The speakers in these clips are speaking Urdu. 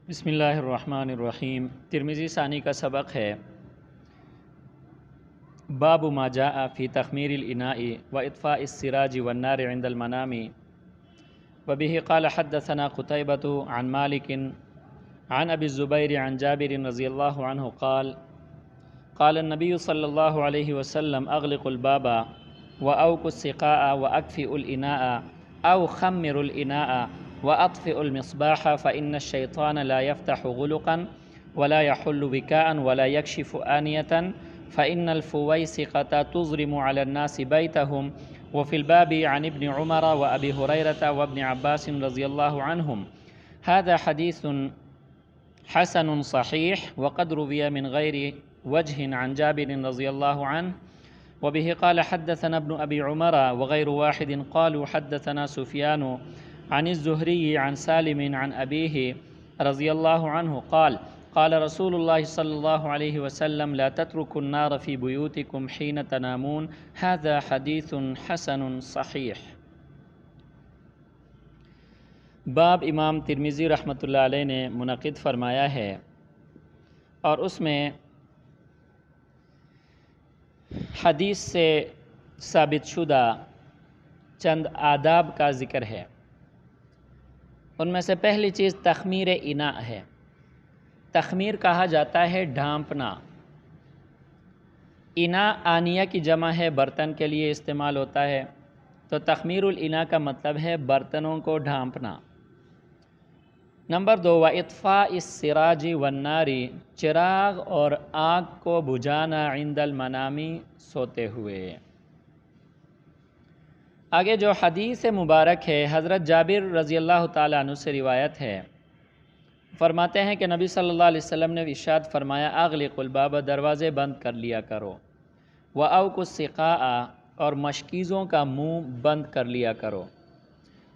بسم اللہ الرحمن الرحیم۔ ترمذی ثانی کا سبق ہے باب ما جاء فی تخمیر الاناء و اطفاء السراج والنار عند المنام وبه قال حدثنا قتيبة عن مالك عن ابی الزبیر عن جابر رضی اللہ عنہ قال النبی صلی اللہ علیہ وسلم اغلق الباب واوقوا السقاء واکفئوا الاناء او خمروا الاناء وأطفئ المصباح فإن الشيطان لا يفتح غلقا ولا يحل وكاء ولا يكشف آنية فإن الفويسقة تظلم على الناس بيتهم. وفي الباب عن ابن عمر وأبي هريرة وابن عباس رضي الله عنهم. هذا حديث حسن صحيح وقد روي من غير وجه عن جابر رضي الله عنه وبه قال حدثنا ابن أبي عمر وغير واحد قالوا حدثنا سفيان عن الزهري عن سالم عن أبيه رضي الله عنه قال رسول الله صلى الله عليه وسلم لا تتركوا النار في بيوتكم حين تنامون. هذا حديث حسن صحيح. باب امام ترمذی رحمۃ اللہ علیہ نے منعقد فرمایا ہے اور اس میں حدیث سے ثابت شدہ چند آداب کا ذکر ہے. ان میں سے پہلی چیز تخمیر اناء ہے. تخمیر کہا جاتا ہے ڈھانپنا. اناء آنیہ کی جمع ہے، برتن کے لیے استعمال ہوتا ہے، تو تخمیر الاناء کا مطلب ہے برتنوں کو ڈھانپنا. نمبر 2 وَإِطْفَاءِ السِّرَاجِ وَالنَّارِ، چراغ اور آگ کو بجھانا عند المنامی، سوتے ہوئے. آگے جو حدیث مبارک ہے حضرت جابر رضی اللہ تعالیٰ عنہ سے روایت ہے، فرماتے ہیں کہ نبی صلی اللہ علیہ وسلم نے ارشاد فرمایا اغلق الباب، دروازے بند کر لیا کرو، وَأَوْقُوا السِّقَاءَ، اور مشکیزوں کا منہ بند کر لیا کرو،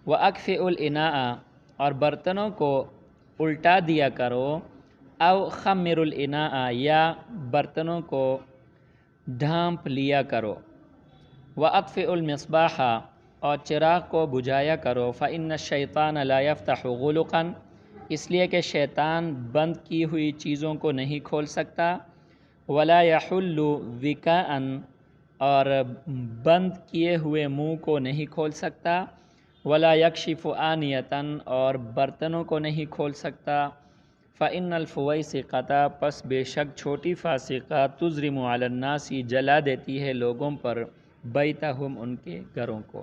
وَأَكْفِئُوا الْإِنَاءَ، اور برتنوں کو الٹا دیا کرو، او خمروا الْإِنَاءَ، یا برتنوں کو ڈھانپ لیا کرو، وَأَطْفِئُوا الْمِصْبَاحَ، اور چراغ کو بجھایا کرو، فَإِنَّ الشَّيْطَانَ لَا يَفْتَحُ غُلُقًا، اس لیے کہ شیطان بند کی ہوئی چیزوں کو نہیں کھول سکتا، وَلَا يَحُلُّ وِكَاءً، اور بند کیے ہوئے منہ کو نہیں کھول سکتا، وَلَا يَكْشِفُ آنِيَةً، اور برتنوں کو نہیں کھول سکتا، فَإِنَّ الْفُوَيْسِقَةَ، پس بے شک چھوٹی فاسقہ، تُظْرِمُ عَلَى النَّاسِ، جلا دیتی ہے لوگوں پر، بیتہم، ان کے گھروں کو.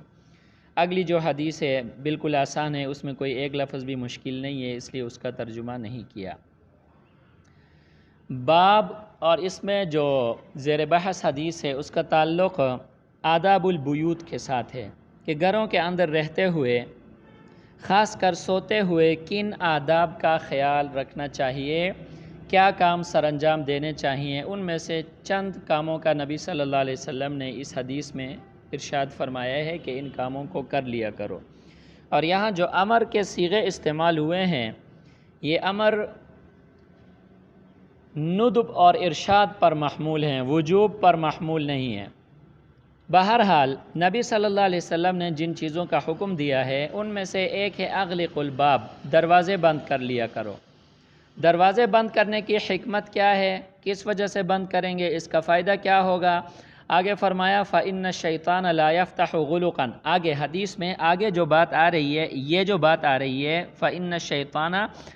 اگلی جو حدیث ہے بالکل آسان ہے، اس میں کوئی ایک لفظ بھی مشکل نہیں ہے، اس لیے اس کا ترجمہ نہیں کیا. باب، اور اس میں جو زیر بحث حدیث ہے اس کا تعلق آداب البیوت کے ساتھ ہے کہ گھروں کے اندر رہتے ہوئے، خاص کر سوتے ہوئے، کن آداب کا خیال رکھنا چاہیے، کیا کام سر انجام دینے چاہیے. ان میں سے چند کاموں کا نبی صلی اللہ علیہ وسلم نے اس حدیث میں ارشاد فرمایا ہے کہ ان کاموں کو کر لیا کرو. اور یہاں جو امر کے صیغے استعمال ہوئے ہیں، یہ امر ندب اور ارشاد پر محمول ہیں، وجوب پر محمول نہیں ہے. بہرحال نبی صلی اللہ علیہ وسلم نے جن چیزوں کا حکم دیا ہے ان میں سے ایک ہے اغلق الباب، دروازے بند کر لیا کرو. دروازے بند کرنے کی حکمت کیا ہے، کس وجہ سے بند کریں گے، اس کا فائدہ کیا ہوگا. آگے فرمایا فَإِنَّ الشَّيْطَانَ لَا يَفْتَحُ غُلُقًا، آگے حدیث میں آگے جو بات آ رہی ہے، یہ جو بات آ رہی ہے فَإِنَّ الشَّيْطَانَ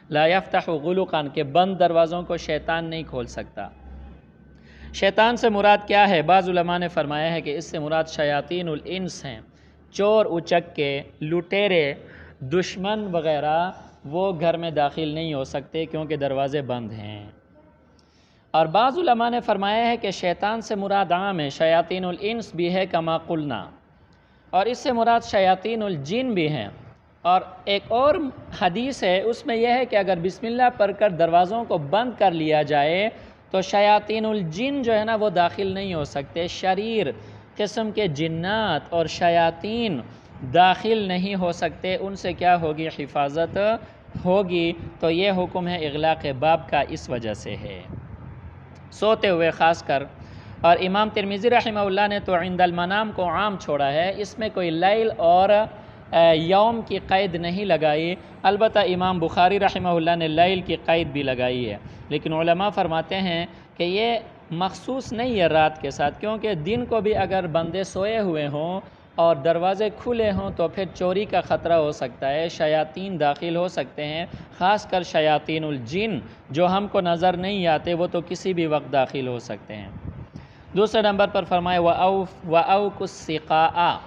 لَا يَفْتَحُ غُلُقًا، کہ بند دروازوں کو شیطان نہیں کھول سکتا. شیطان سے مراد کیا ہے؟ بعض علماء نے فرمایا ہے کہ اس سے مراد شیاطین الانس ہیں، چور اچکے، لٹیرے، دشمن وغیرہ، وہ گھر میں داخل نہیں ہو سکتے کیونکہ دروازے بند ہیں. اور بعض علماء نے فرمایا ہے کہ شیطان سے مراد عام ہے، شیاطین الانس بھی ہے کما قلنا، اور اس سے مراد شیاطین الجن بھی ہیں. اور ایک اور حدیث ہے اس میں یہ ہے کہ اگر بسم اللہ پڑھ کر دروازوں کو بند کر لیا جائے تو شیاطین الجن جو ہے نا وہ داخل نہیں ہو سکتے، شریر قسم کے جنات اور شیاطین داخل نہیں ہو سکتے، ان سے کیا ہوگی، حفاظت ہوگی. تو یہ حکم ہے اغلاق باب کا اس وجہ سے ہے، سوتے ہوئے خاص کر. اور امام ترمذی رحمہ اللہ نے تو عند المنام کو عام چھوڑا ہے، اس میں کوئی لیل اور یوم کی قید نہیں لگائی، البتہ امام بخاری رحمہ اللہ نے لیل کی قید بھی لگائی ہے، لیکن علماء فرماتے ہیں کہ یہ مخصوص نہیں ہے رات کے ساتھ، کیونکہ دن کو بھی اگر بندے سوئے ہوئے ہوں اور دروازے کھلے ہوں تو پھر چوری کا خطرہ ہو سکتا ہے، شیاطین داخل ہو سکتے ہیں، خاص کر شیاطین الجن جو ہم کو نظر نہیں آتے، وہ تو کسی بھی وقت داخل ہو سکتے ہیں۔ دوسرے نمبر پر فرمائے وَأَوْكُ السِّقَاءَ،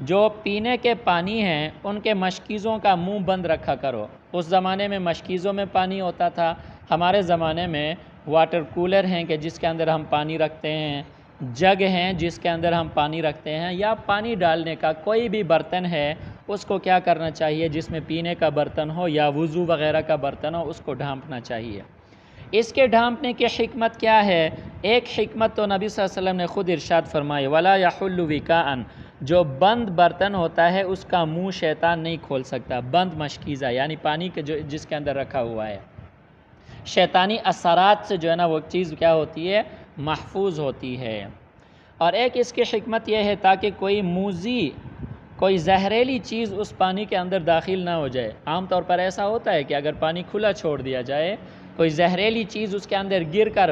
جو پینے کے پانی ہیں ان کے مشکیزوں کا منہ بند رکھا کرو۔ اس زمانے میں مشکیزوں میں پانی ہوتا تھا، ہمارے زمانے میں واٹر کولر ہیں کہ جس کے اندر ہم پانی رکھتے ہیں، جگ ہیں جس کے اندر ہم پانی رکھتے ہیں، یا پانی ڈالنے کا کوئی بھی برتن ہے اس کو کیا کرنا چاہیے، جس میں پینے کا برتن ہو یا وضو وغیرہ کا برتن ہو، اس کو ڈھانپنا چاہیے۔ اس کے ڈھانپنے کی حکمت کیا ہے؟ ایک حکمت تو نبی صلی اللہ علیہ وسلم نے خود ارشاد فرمائی، وَلَا يَحُلُّ وِكَاءً، جو بند برتن ہوتا ہے اس کا منہ شیطان نہیں کھول سکتا، بند مشکیزہ یعنی پانی کے جس کے اندر رکھا ہوا ہے، شیطانی اثرات سے جو ہے نا وہ چیز کیا ہوتی ہے، محفوظ ہوتی ہے۔ اور ایک اس کی حکمت یہ ہے تاکہ کوئی موذی، کوئی زہریلی چیز اس پانی کے اندر داخل نہ ہو جائے۔ عام طور پر ایسا ہوتا ہے کہ اگر پانی کھلا چھوڑ دیا جائے، کوئی زہریلی چیز اس کے اندر گر کر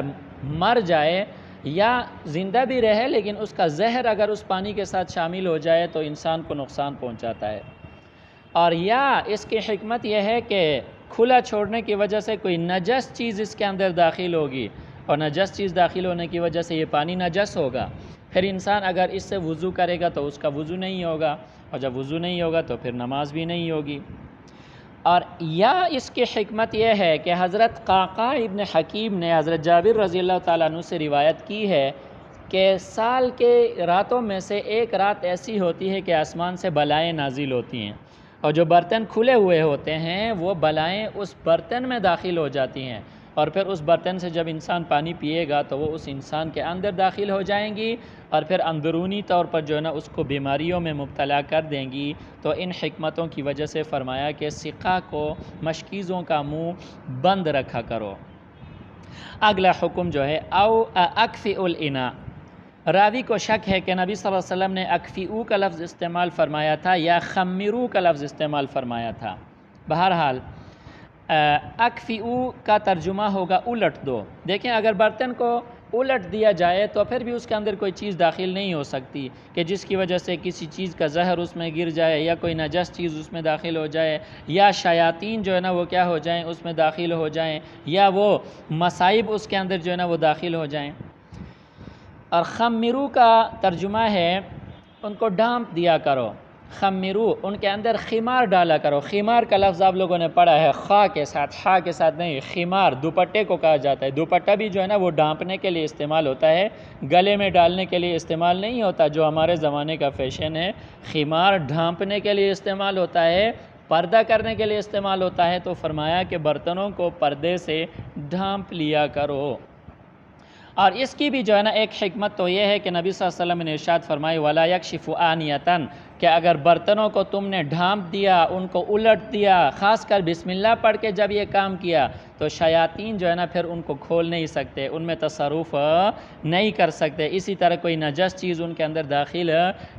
مر جائے یا زندہ بھی رہے لیکن اس کا زہر اگر اس پانی کے ساتھ شامل ہو جائے تو انسان کو نقصان پہنچاتا ہے۔ اور یا اس کی حکمت یہ ہے کہ کھلا چھوڑنے کی وجہ سے کوئی نجس چیز اس کے اندر داخل ہوگی، اور نجس چیز داخل ہونے کی وجہ سے یہ پانی نجس ہوگا، پھر انسان اگر اس سے وضو کرے گا تو اس کا وضو نہیں ہوگا، اور جب وضو نہیں ہوگا تو پھر نماز بھی نہیں ہوگی۔ اور یا اس کی حکمت یہ ہے کہ حضرت قعقاع ابن حکیم نے حضرت جابر رضی اللہ تعالیٰ عنہ سے روایت کی ہے کہ سال کے راتوں میں سے ایک رات ایسی ہوتی ہے کہ آسمان سے بلائیں نازل ہوتی ہیں، اور جو برتن کھلے ہوئے ہوتے ہیں وہ بلائیں اس برتن میں داخل ہو جاتی ہیں، اور پھر اس برتن سے جب انسان پانی پیے گا تو وہ اس انسان کے اندر داخل ہو جائیں گی، اور پھر اندرونی طور پر جو ہے نا اس کو بیماریوں میں مبتلا کر دیں گی۔ تو ان حکمتوں کی وجہ سے فرمایا کہ سقا کو، مشکیزوں کا منہ بند رکھا کرو۔ اگلا حکم جو ہے او اکفئ الاناء، راوی کو شک ہے کہ نبی صلی اللہ علیہ وسلم نے اکفئو کا لفظ استعمال فرمایا تھا یا خمرو کا لفظ استعمال فرمایا تھا۔ بہرحال اکفئو کا ترجمہ ہوگا الٹ دو۔ دیکھیں اگر برتن کو الٹ دیا جائے تو پھر بھی اس کے اندر کوئی چیز داخل نہیں ہو سکتی کہ جس کی وجہ سے کسی چیز کا زہر اس میں گر جائے یا کوئی نجس چیز اس میں داخل ہو جائے یا شیاطین جو ہے نا وہ کیا ہو جائیں اس میں داخل ہو جائیں یا وہ مصائب اس کے اندر جو ہے نا وہ داخل ہو جائیں۔ اور خمرو کا ترجمہ ہے ان کو ڈھانپ دیا کرو، خمرو ان کے اندر خمار ڈالا کرو۔ خمار کا لفظ آپ لوگوں نے پڑھا ہے، خا کے ساتھ، ہا کے ساتھ نہیں، خمار دوپٹے کو کہا جاتا ہے۔ دوپٹہ بھی جو ہے نا وہ ڈھانپنے کے لیے استعمال ہوتا ہے، گلے میں ڈالنے کے لیے استعمال نہیں ہوتا جو ہمارے زمانے کا فیشن ہے۔ خمار ڈھانپنے کے لیے استعمال ہوتا ہے، پردہ کرنے کے لیے استعمال ہوتا ہے، تو فرمایا کہ برتنوں کو پردے سے ڈھانپ لیا کرو۔ اور اس کی بھی جو ہے نا ایک حکمت تو یہ ہے کہ نبی صلی اللہ علیہ وسلم نے ارشاد فرمائی وَلَا يَكْشِفُ آنِيَةً، کہ اگر برتنوں کو تم نے ڈھانپ دیا، ان کو الٹ دیا، خاص کر بسم اللہ پڑھ کے جب یہ کام کیا تو شیاطین جو ہے نا پھر ان کو کھول نہیں سکتے، ان میں تصرف نہیں کر سکتے، اسی طرح کوئی نجس چیز ان کے اندر داخل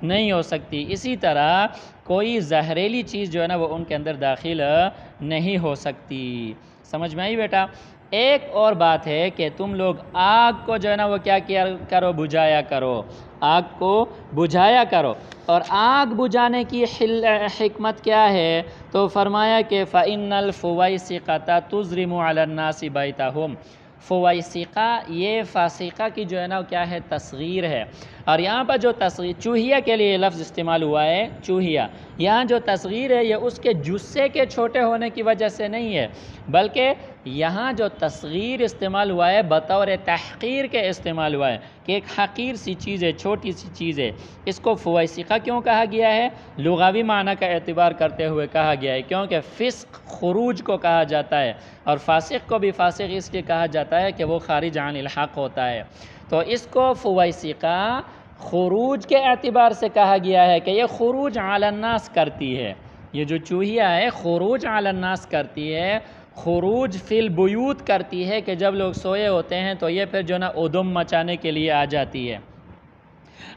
نہیں ہو سکتی، اسی طرح کوئی زہریلی چیز جو ہے نا وہ ان کے اندر داخل نہیں ہو سکتی۔ سمجھ میں آئی بیٹا؟ ایک اور بات ہے کہ تم لوگ آگ کو جو ہے نا وہ کیا کرو، بجھایا کرو، آگ کو بجھایا کرو۔ اور آگ بجھانے کی حکمت کیا ہے؟ تو فرمایا کہ فَإِنَّ الْفُوَيْسِقَةَ تُظْرِمُ عَلَى النَّاسِ بَيْتَهُمْ، فویسقہ یہ فاسقہ کی جو ہے نا کیا ہے، تصغیر ہے۔ اور یہاں پر جو تصغیر، چوہیا کے لیے لفظ استعمال ہوا ہے، چوہیا، یہاں جو تصغیر ہے یہ اس کے جثے کے چھوٹے ہونے کی وجہ سے نہیں ہے، بلکہ یہاں جو تصغیر استعمال ہوا ہے بطور تحقیر کے استعمال ہوا ہے کہ ایک حقیر سی چیز ہے، چھوٹی سی چیز ہے۔ اس کو فویسقہ کیوں کہا گیا ہے؟ لغوی معنی کا اعتبار کرتے ہوئے کہا گیا ہے، کیونکہ فسق خروج کو کہا جاتا ہے، اور فاسق کو بھی فاسق اس لیے کہا جاتا ہے کہ وہ خارج عن الحق ہوتا ہے۔ تو اس کو فویسقہ خروج کے اعتبار سے کہا گیا ہے کہ یہ خروج علی الناس کرتی ہے، یہ جو چوہیا ہے خروج علی الناس کرتی ہے، خروج فی البیوت کرتی ہے کہ جب لوگ سوئے ہوتے ہیں تو یہ پھر جو نا ادم مچانے کے لیے آ جاتی ہے۔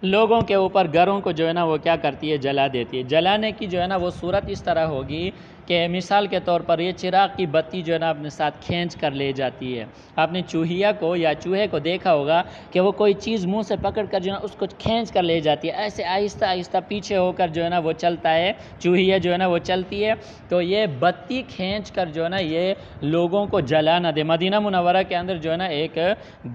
لوگوں کے اوپر گھروں کو جو ہے نا وہ کیا کرتی ہے، جلا دیتی ہے۔ جلانے کی جو ہے نا وہ صورت اس طرح ہوگی کہ مثال کے طور پر یہ چراغ کی بتی جو ہے نا اپنے ساتھ کھینچ کر لے جاتی ہے۔ آپ نے چوہیا کو یا چوہے کو دیکھا ہوگا کہ وہ کوئی چیز منہ سے پکڑ کر جو ہے نا اس کو کھینچ کر لے جاتی ہے، ایسے آہستہ آہستہ پیچھے ہو کر جو ہے نا وہ چلتا ہے، چوہیا جو ہے نا وہ چلتی ہے۔ تو یہ بتی کھینچ کر جو ہے نا یہ لوگوں کو جلا نہ دے۔ مدینہ منورہ کے اندر جو ہے نا ایک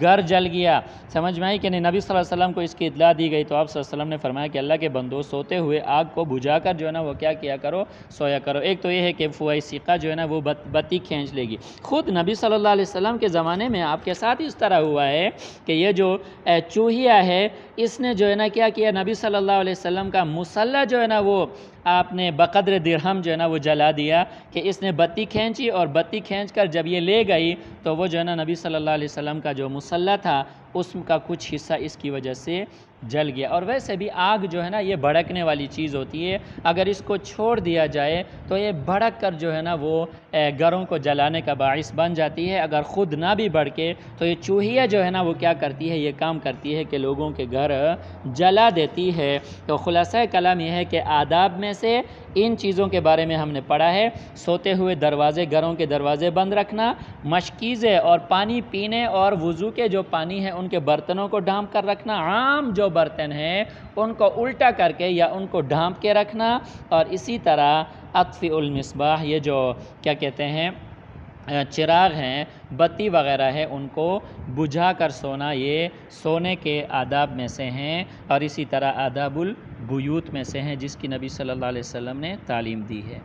گھر جل گیا، سمجھ میں آئی کہ نہیں؟ نبی صلی اللہ علیہ وسلم کو اس کی اطلاع دی گئی تو آپ صلی اللہ علیہ وسلم نے فرمایا کہ اللہ کے بندو، سوتے ہوئے آگ کو بجھا کر جو ہے نا وہ کیا کیا کرو، سویا کرو۔ ایک تو یہ ہے کہ فویسقہ جو ہے نا وہ بتی کھینچ لے گی۔ خود نبی صلی اللہ علیہ وسلم کے زمانے میں آپ کے ساتھ اس طرح ہوا ہے کہ یہ جو چوہیا ہے اس نے جو ہے نا کیا کیا، نبی صلی اللہ علیہ وسلم کا مصلی جو ہے نا وہ آپ نے بقدر درہم جو ہے نا وہ جلا دیا، کہ اس نے بتی کھینچی اور بتی کھینچ کر جب یہ لے گئی تو وہ جو ہے نا نبی صلی اللہ علیہ وسلم کا جو مصلی تھا اس کا کچھ حصہ اس کی وجہ سے جل گیا۔ اور ویسے بھی آگ جو ہے نا یہ بھڑکنے والی چیز ہوتی ہے، اگر اس کو چھوڑ دیا جائے تو یہ بھڑک کر جو ہے نا وہ گھروں کو جلانے کا باعث بن جاتی ہے۔ اگر خود نہ بھی بھڑکے تو یہ چوہیا جو ہے نا وہ کیا کرتی ہے، یہ کام کرتی ہے کہ لوگوں کے گھر جلا دیتی ہے۔ تو خلاصہ کلام یہ ہے کہ آداب میں سے ان چیزوں کے بارے میں ہم نے پڑھا ہے: سوتے ہوئے دروازے، گھروں کے دروازے بند رکھنا، مشکیزیں اور پانی پینے اور وضو کے جو پانی ہے ان کے برتنوں کو ڈھانپ کر رکھنا، عام جو برتن ہیں ان کو الٹا کر کے یا ان کو ڈھانپ کے رکھنا، اور اسی طرح اطفئ المصباح، یہ جو کیا کہتے ہیں چراغ ہیں، بتی وغیرہ ہے، ان کو بجھا کر سونا، یہ سونے کے آداب میں سے ہیں، اور اسی طرح آداب البیوت میں سے ہیں جس کی نبی صلی اللہ علیہ وسلم نے تعلیم دی ہے۔